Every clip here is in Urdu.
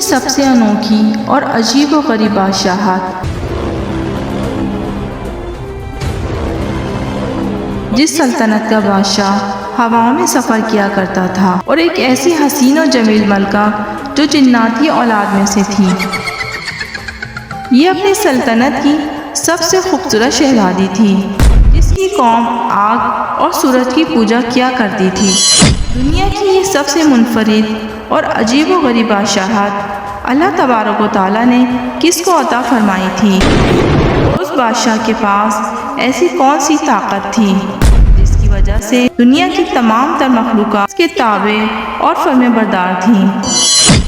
سب سے انوکھی اور عجیب و غریب بادشاہت۔ جس سلطنت کا بادشاہ ہواؤں میں سفر کیا کرتا تھا اور ایک ایسی حسین و جمیل ملکہ جو جناتی اولاد میں سے تھی۔ یہ اپنی سلطنت کی سب سے خوبصورت شہزادی تھی جس کی قوم آگ اور سورج کی پوجا کیا کرتی تھی۔ دنیا کی یہ سب سے منفرد اور عجیب و غریب بادشاہت اللہ تبارک و تعالیٰ نے کس کو عطا فرمائی تھی؟ اس بادشاہ کے پاس ایسی کون سی طاقت تھی جس کی وجہ سے دنیا کی تمام تر مخلوقات اس کے تابع اور فرم بردار تھیں؟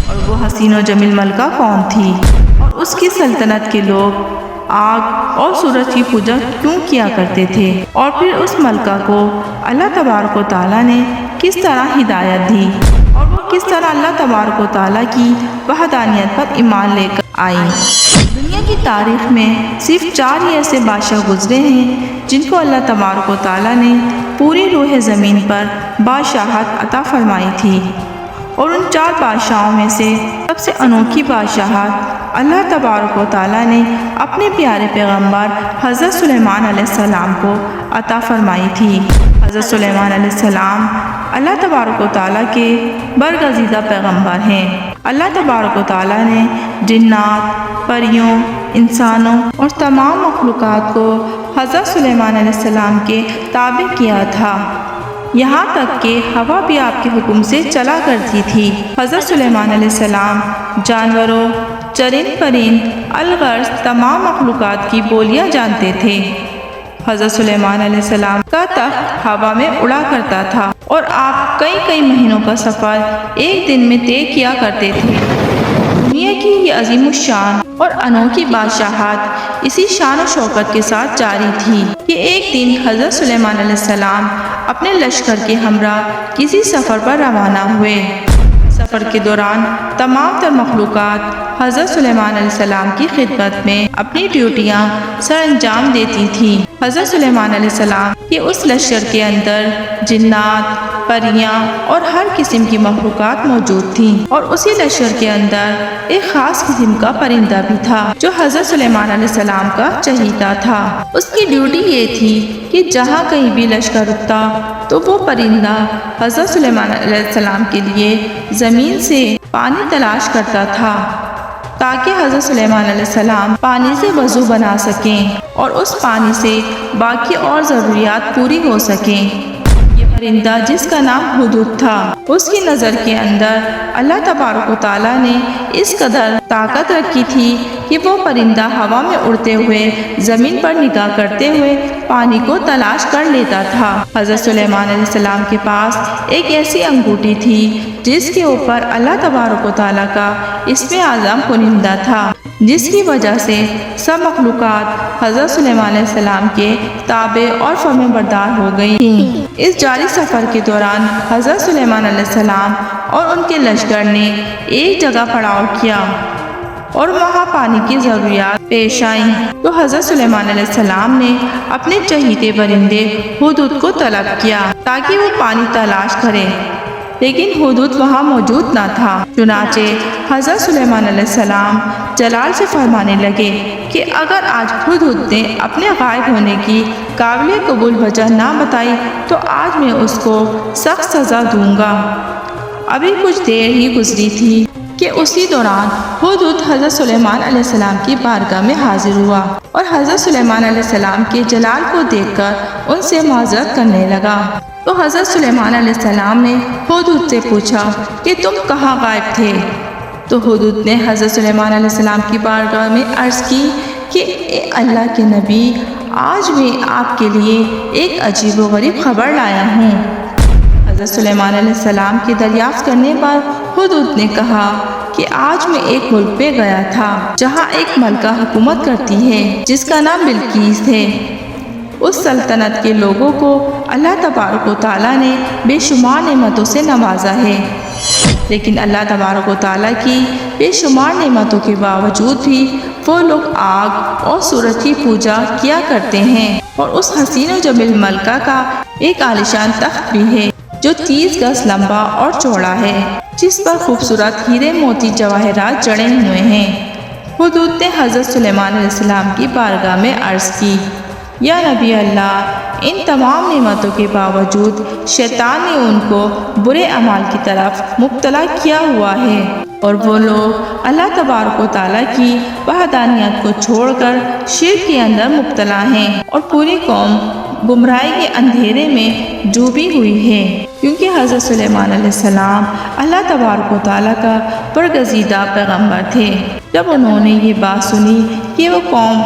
اور وہ حسین و جمیل ملکہ کون تھی؟ اور اس کی سلطنت کے لوگ آگ اور سورج کی پوجا کیوں کیا کرتے تھے؟ اور پھر اس ملکہ کو اللہ تبارک و تعالیٰ نے کس طرح ہدایت دی اور وہ کس طرح اللہ تبارک و تعالیٰ کی وحدانیت پر ایمان لے کر آئی؟ دنیا کی تاریخ میں صرف 4 ہی ایسے بادشاہ گزرے ہیں جن کو اللہ تبارک و تعالیٰ نے پوری روح زمین پر بادشاہت عطا فرمائی تھی، اور ان 4 بادشاہوں میں سے سب سے انوکھی بادشاہت اللہ تبارک و تعالیٰ نے اپنے پیارے پیغمبر حضرت سلیمان علیہ السلام کو عطا فرمائی تھی۔ حضرت سلیمان علیہ السلام اللہ تبارک و تعالیٰ کے برگزیدہ پیغمبر ہیں۔ اللہ تبارک و تعالیٰ نے جنات، پریوں، انسانوں اور تمام مخلوقات کو حضرت سلیمان علیہ السلام کے تابع کیا تھا، یہاں تک کہ ہوا بھی آپ کے حکم سے چلا کرتی تھی۔ حضرت سلیمان علیہ السلام جانوروں، چرند پرند، الغرض تمام مخلوقات کی بولیاں جانتے تھے۔ حضرت سلیمان علیہ السلام کا تخت ہوا میں اڑا کرتا تھا اور آپ کئی مہینوں کا سفر ایک دن میں طے کیا کرتے تھے۔ دنیا کی یہ عظیم الشان اور انوکھی بادشاہت اسی شان و شوکت کے ساتھ جاری تھی کہ ایک دن حضرت سلیمان علیہ السلام اپنے لشکر کے ہمراہ کسی سفر پر روانہ ہوئے۔ سفر کے دوران تمام تر مخلوقات حضرت سلیمان علیہ السلام کی خدمت میں اپنی ڈیوٹیاں سر انجام دیتی تھیں۔ حضرت سلیمان علیہ السلام کے اس لشکر کے اندر جنات، پریاں اور ہر قسم کی مخلوقات موجود تھیں، اور اسی لشکر کے اندر ایک خاص قسم کا پرندہ بھی تھا جو حضرت سلیمان علیہ السلام کا چہیتا تھا۔ اس کی ڈیوٹی یہ تھی کہ جہاں کہیں بھی لشکر رکتا تو وہ پرندہ حضرت سلیمان علیہ السلام کے لیے زمین سے پانی تلاش کرتا تھا تاکہ حضرت سلیمان علیہ السلام پانی سے وضو بنا سکیں اور اس پانی سے باقی اور ضروریات پوری ہو سکیں۔ یہ پرندہ جس کا نام ہدہد تھا، اس کی نظر کے اندر اللہ تبارک و تعالیٰ نے اس قدر طاقت رکھی تھی کہ وہ پرندہ ہوا میں اڑتے ہوئے زمین پر نگاہ کرتے ہوئے پانی کو تلاش کر لیتا تھا۔ حضرت سلیمان علیہ السلام کے پاس ایک ایسی انگوٹھی تھی جس کے اوپر اللہ تبارک و تعالیٰ کا اسم اعظم کنندہ تھا، جس کی وجہ سے سب مخلوقات حضرت سلیمان علیہ السلام کے تابع اور فرم بردار ہو گئی تھیں۔ اس جاری سفر کے دوران حضرت سلیمان علیہ السلام اور ان کے لشکر نے ایک جگہ پڑاؤ کیا اور وہاں پانی کی ضروریات پیش آئیں، تو حضرت سلیمان علیہ السلام نے اپنے چہیتے پرندے ہدہد کو طلب کیا تاکہ وہ پانی تلاش کرے، لیکن ہدہد وہاں موجود نہ تھا۔ چنانچہ حضرت سلیمان علیہ السلام جلال سے فرمانے لگے کہ اگر آج ہدہد نے اپنے غائب ہونے کی قابل قبول وجہ نہ بتائی تو آج میں اس کو سخت سزا دوں گا۔ ابھی کچھ دیر ہی گزری تھی کہ اسی دوران ہدہد حضرت سلیمان علیہ السلام کی بارگاہ میں حاضر ہوا اور حضرت سلیمان علیہ السلام کے جلال کو دیکھ کر ان سے معذرت کرنے لگا۔ تو حضرت سلیمان علیہ السلام نے ہدہد سے پوچھا کہ تم کہاں غائب تھے؟ تو ہدہد نے حضرت سلیمان علیہ السلام کی بارگاہ میں عرض کی کہ اے اللہ کے نبی، آج میں آپ کے لیے ایک عجیب و غریب خبر لایا ہوں۔ حضرت سلیمان علیہ السلام کی دریافت کرنے پر ہدہد نے کہا کہ آج میں ایک ملک پہ گیا تھا جہاں ایک ملکہ حکومت کرتی ہے جس کا نام بلقیس ہے۔ اس سلطنت کے لوگوں کو اللہ تبارک و تعالیٰ نے بے شمار نعمتوں سے نوازا ہے، لیکن اللہ تبارک و تعالیٰ کی بے شمار نعمتوں کے باوجود بھی وہ لوگ آگ اور سورج کی پوجا کیا کرتے ہیں، اور اس حسین و جمیل ملکہ کا ایک عالیشان تخت بھی ہے جو 30 گز لمبا اور چوڑا ہے، جس پر خوبصورت ہیرے موتی جواہرات جڑے ہوئے ہیں۔ ہدہد نے حضرت سلیمان علیہ السلام کی بارگاہ میں عرض کی، یا نبی اللہ، ان تمام نعمتوں کے باوجود شیطان نے ان کو برے اعمال کی طرف مبتلا کیا ہوا ہے، اور وہ لوگ اللہ تبارک و تعالیٰ کی وحدانیت کو چھوڑ کر شرک کے اندر مبتلا ہیں، اور پوری قوم گمراہی کے اندھیرے میں ڈوبی ہوئی ہے، کیونکہ حضرت سلیمان علیہ السلام اللہ تبارک و تعالیٰ کا برگزیدہ پیغمبر تھے۔ جب انہوں نے یہ بات سنی کہ وہ قوم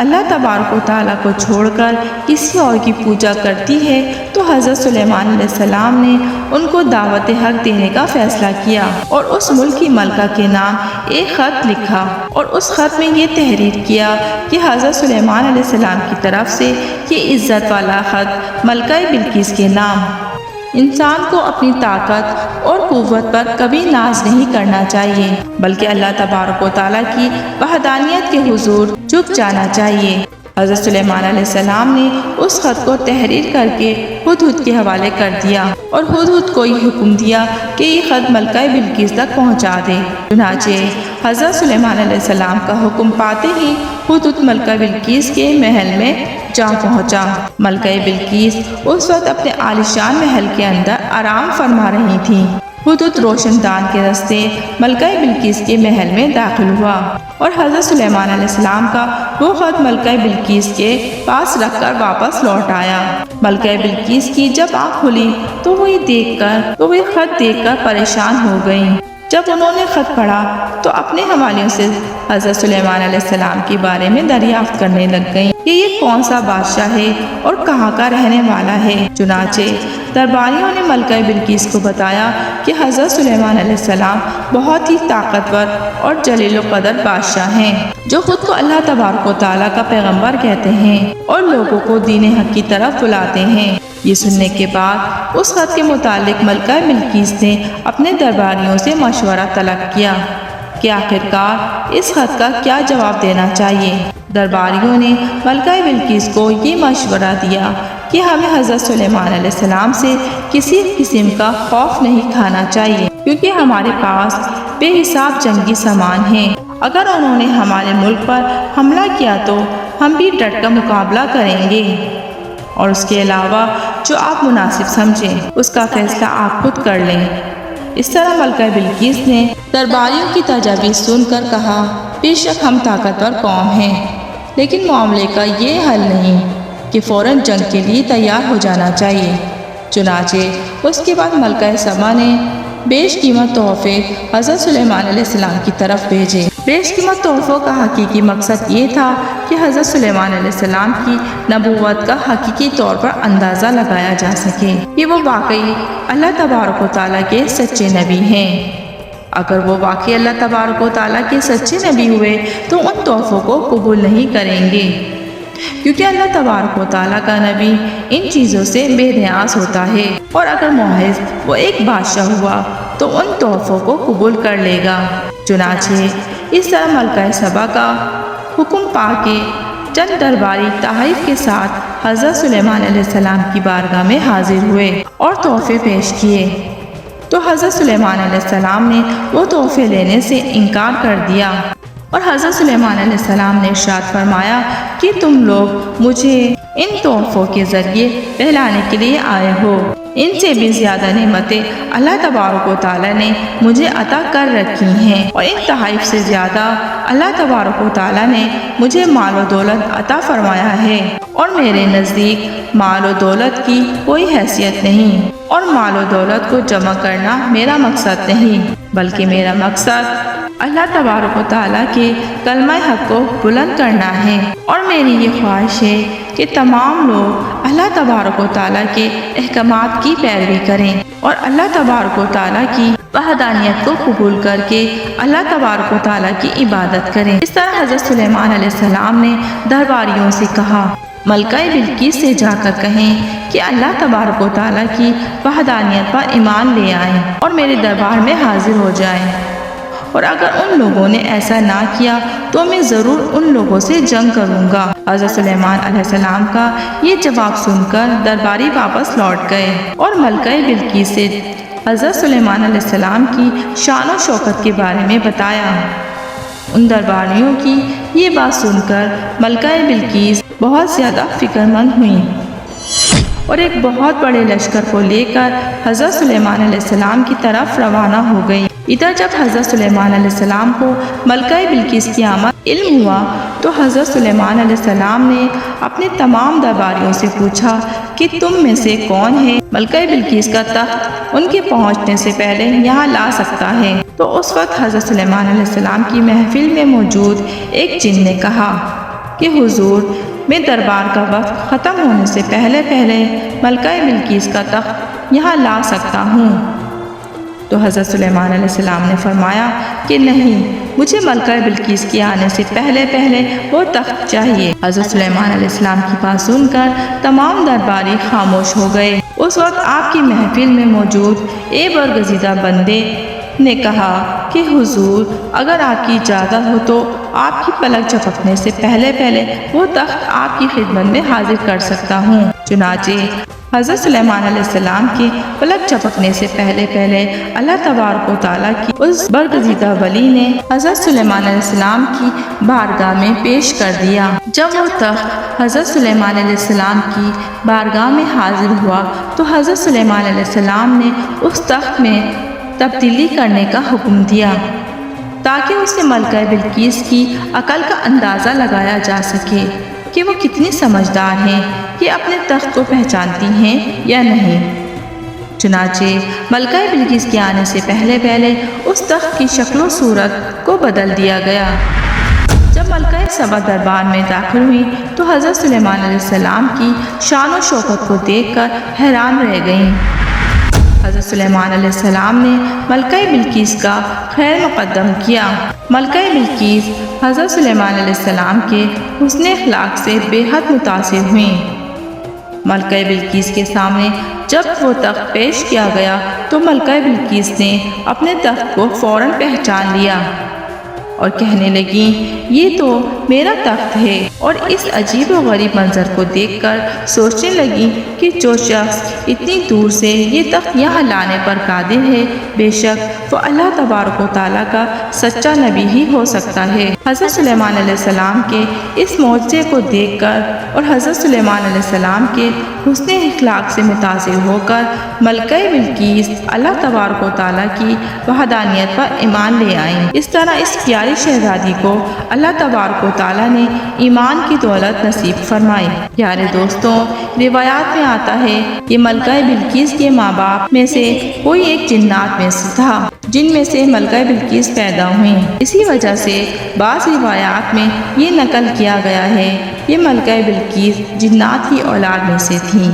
اللہ تبارک و تعالیٰ کو چھوڑ کر کسی اور کی پوجا کرتی ہے، تو حضرت سلیمان علیہ السلام نے ان کو دعوت حق دینے کا فیصلہ کیا، اور اس ملک کی ملکہ کے نام ایک خط لکھا، اور اس خط میں یہ تحریر کیا کہ حضرت سلیمان علیہ السلام کی طرف سے یہ عزت والا خط ملکہ بلقیس کے نام۔ انسان کو اپنی طاقت اور قوت پر کبھی ناز نہیں کرنا چاہیے، بلکہ اللہ تبارک و تعالیٰ کی وحدانیت کے حضور جھک جانا چاہیے۔ حضرت سلیمان علیہ السلام نے اس خط کو تحریر کر کے ہدہد کے حوالے کر دیا، اور ہدہد کو یہ حکم دیا کہ یہ خط ملکہ بلقیس تک پہنچا دے۔ چنانچہ حضرت سلیمان علیہ السلام کا حکم پاتے ہی ہدہد ملکہ بلقیس کے محل میں جا پہنچا۔ ملکہ بلقیس اس وقت اپنے عالیشان محل کے اندر آرام فرما رہی تھیں۔ ہدہد روشن دان کے راستے ملکہ بلقیس کے محل میں داخل ہوا، اور حضرت سلیمان علیہ السلام کا وہ خط ملکہ بلقیس کے پاس رکھ کر واپس لوٹ آیا۔ ملکہ بلقیس کی جب آنکھ کھلی تو وہ خط دیکھ کر پریشان ہو گئیں۔ جب انہوں نے خط پڑھا تو اپنے حوالیوں سے حضرت سلیمان علیہ السلام کے بارے میں دریافت کرنے لگ گئیں کہ یہ کون سا بادشاہ ہے اور کہاں کا رہنے والا ہے۔ چنانچہ درباریوں نے ملکہ بلقیس کو بتایا کہ حضرت سلیمان علیہ السلام بہت ہی طاقتور اور جلیل القدر بادشاہ ہیں، جو خود کو اللہ تبارک و تعالیٰ کا پیغمبر کہتے ہیں اور لوگوں کو دین حق کی طرف بلاتے ہیں۔ یہ سننے کے بعد اس خط کے متعلق ملکہ بلقیس نے اپنے درباریوں سے مشورہ طلب کیا کہ آخرکار اس خط کا کیا جواب دینا چاہیے۔ درباریوں نے ملکہ بلقیس کو یہ مشورہ دیا کہ ہمیں حضرت سلیمان علیہ السلام سے کسی قسم کا خوف نہیں کھانا چاہیے، کیونکہ ہمارے پاس بے حساب جنگی سامان ہیں۔ اگر انہوں نے ہمارے ملک پر حملہ کیا تو ہم بھی ڈٹ کر مقابلہ کریں گے، اور اس کے علاوہ جو آپ مناسب سمجھیں اس کا فیصلہ آپ خود کر لیں۔ اس طرح ملکہ بلقیس نے درباریوں کی تجاویز سن کر کہا، بے شک ہم طاقتور قوم ہیں، لیکن معاملے کا یہ حل نہیں کہ فوراً جنگ کے لیے تیار ہو جانا چاہیے۔ چنانچہ اس کے بعد ملکہ سبا نے بیش قیمت تحفے حضرت سلیمان علیہ السلام کی طرف بھیجے۔ بیش قیمت تحفوں کا حقیقی مقصد یہ تھا کہ حضرت سلیمان علیہ السلام کی نبوت کا حقیقی طور پر اندازہ لگایا جا سکے کہ وہ واقعی اللہ تبارک و تعالیٰ کے سچے نبی ہیں۔ اگر وہ واقعی اللہ تبارک و تعالیٰ کے سچے نبی ہوئے تو ان تحفوں کو قبول نہیں کریں گے، کیونکہ اللہ تبارک و تعالیٰ کا نبی ان چیزوں سے بے نیاز ہوتا ہے، اور اگر محض وہ ایک بادشاہ ہوا تو ان تحفوں کو قبول کر لے گا۔ چنانچہ اس طرح ملکہ سبا کا حکم پا کے چند درباری تحائف کے ساتھ حضرت سلیمان علیہ السلام کی بارگاہ میں حاضر ہوئے اور تحفے پیش کیے، تو حضرت سلیمان علیہ السلام نے وہ تحفے لینے سے انکار کر دیا، اور حضرت سلیمان علیہ السلام نے ارشاد فرمایا کہ تم لوگ مجھے ان تحفوں کے ذریعے بہلانے کے لیے آئے ہو، ان سے بھی زیادہ نعمتیں اللہ تبارک و تعالیٰ نے مجھے عطا کر رکھی ہیں، اور ان تحائف سے زیادہ اللہ تبارک و تعالیٰ نے مجھے مال و دولت عطا فرمایا ہے، اور میرے نزدیک مال و دولت کی کوئی حیثیت نہیں، اور مال و دولت کو جمع کرنا میرا مقصد نہیں، بلکہ میرا مقصد اللہ تبارک و تعالیٰ کے کلمہ حق کو بلند کرنا ہے، اور میری یہ خواہش ہے کہ تمام لوگ اللہ تبارک و تعالیٰ کے احکامات کی پیروی کریں، اور اللہ تبارک و تعالیٰ کی وحدانیت کو قبول کر کے اللہ تبارک و تعالیٰ کی عبادت کریں۔ اس طرح حضرت سلیمان علیہ السلام نے درباریوں سے کہا، ملکہ بلقیس سے جا کر کہیں کہ اللہ تبارک و تعالیٰ کی وحدانیت پر ایمان لے آئیں اور میرے دربار میں حاضر ہو جائیں، اور اگر ان لوگوں نے ایسا نہ کیا تو میں ضرور ان لوگوں سے جنگ کروں گا۔ حضرت سلیمان علیہ السلام کا یہ جواب سن کر درباری واپس لوٹ گئے اور ملکہ بلقیس سے حضرت سلیمان علیہ السلام کی شان و شوکت کے بارے میں بتایا۔ ان درباریوں کی یہ بات سن کر ملکہ بلقیس بہت زیادہ فکر مند ہوئیں اور ایک بہت بڑے لشکر کو لے کر حضرت سلیمان علیہ السلام کی طرف روانہ ہو گئی۔ ادھر جب حضرت سلیمان علیہ السلام کو ملکہ بلقیس کی آمد علم ہوا تو حضرت سلیمان علیہ السلام نے اپنے تمام درباریوں سے پوچھا کہ تم میں سے کون ہے ملکہ بلقیس کا تخت ان کے پہنچنے سے پہلے یہاں لا سکتا ہے؟ تو اس وقت حضرت سلیمان علیہ السلام کی محفل میں موجود ایک جن نے کہا کہ حضور، میں دربار کا وقت ختم ہونے سے پہلے ملکہ بلقیس کا تخت یہاں لا سکتا ہوں۔ تو حضرت سلیمان علیہ السلام نے فرمایا کہ نہیں، مجھے ملکہ بلقیس کے آنے سے پہلے وہ تخت چاہیے۔ حضرت سلیمان علیہ السلام کی بات سن کر تمام درباری خاموش ہو گئے۔ اس وقت آپ کی محفل میں موجود ایک برگزیدہ بندے نے کہا کہ حضور، اگر آپ کی اجازت ہو تو آپ کی پلک جھپکنے سے پہلے وہ تخت آپ کی خدمت میں حاضر کر سکتا ہوں۔ چنانچہ حضرت سلیمان علیہ السلام کے پلک جھپکنے سے پہلے اللہ تبارک و تعالیٰ کی اس برگزیدہ ولی نے حضرت سلیمان علیہ السلام کی بارگاہ میں پیش کر دیا۔ جب وہ تخت حضرت سلیمان علیہ السلام کی بارگاہ میں حاضر ہوا تو حضرت سلیمان علیہ السلام نے اس تخت میں تبدیلی کرنے کا حکم دیا تاکہ اسے ملکہ بلقیس کی عقل کا اندازہ لگایا جا سکے کہ وہ کتنی سمجھدار ہیں، کہ اپنے تخت کو پہچانتی ہیں یا نہیں۔ چنانچہ ملکہ بلقیس کے آنے سے پہلے اس تخت کی شکل و صورت کو بدل دیا گیا۔ جب ملکہ سبا دربار میں داخل ہوئی تو حضرت سلیمان علیہ السلام کی شان و شوکت کو دیکھ کر حیران رہ گئیں۔ حضرت سلیمان علیہ السلام نے ملکہ بلقیس کا خیر مقدم کیا۔ ملکہ بلقیس حضرت سلیمان علیہ السلام کے حسن اخلاق سے بے حد متاثر ہوئیں۔ ملکہ بلقیس کے سامنے جب وہ تخت پیش کیا گیا تو ملکہ بلقیس نے اپنے تخت کو فوراً پہچان لیا اور کہنے لگیں، یہ تو میرا تخت ہے، اور اس عجیب و غریب منظر کو دیکھ کر سوچنے لگیں کہ جو شخص اتنی دور سے یہ تخت یہاں لانے پر قادر ہے، بے شک وہ اللہ تبارک و تعالیٰ کا سچا نبی ہی ہو سکتا ہے۔ حضرت سلیمان علیہ السلام کے اس معجزے کو دیکھ کر اور حضرت سلیمان علیہ السلام کے حسن اخلاق سے متاثر ہو کر ملکہ بلقیس اللہ تبارک و تعالیٰ کی وحدانیت پر ایمان لے آئیں۔ اس طرح اس پیاری شہزادی کو اللہ تبارک و تعالیٰ نے ایمان کی دولت نصیب فرمائی۔ پیارے دوستوں، روایات میں آتا ہے کہ ملکہ بلقیس کے ماں باپ میں سے کوئی ایک جنات میں سے تھا جن میں سے ملکہ بلقیس پیدا ہوئیں۔ اسی وجہ سے بعض روایات میں یہ نقل کیا گیا ہے کہ ملکہ بلقیس جنات کی اولاد میں سے تھیں۔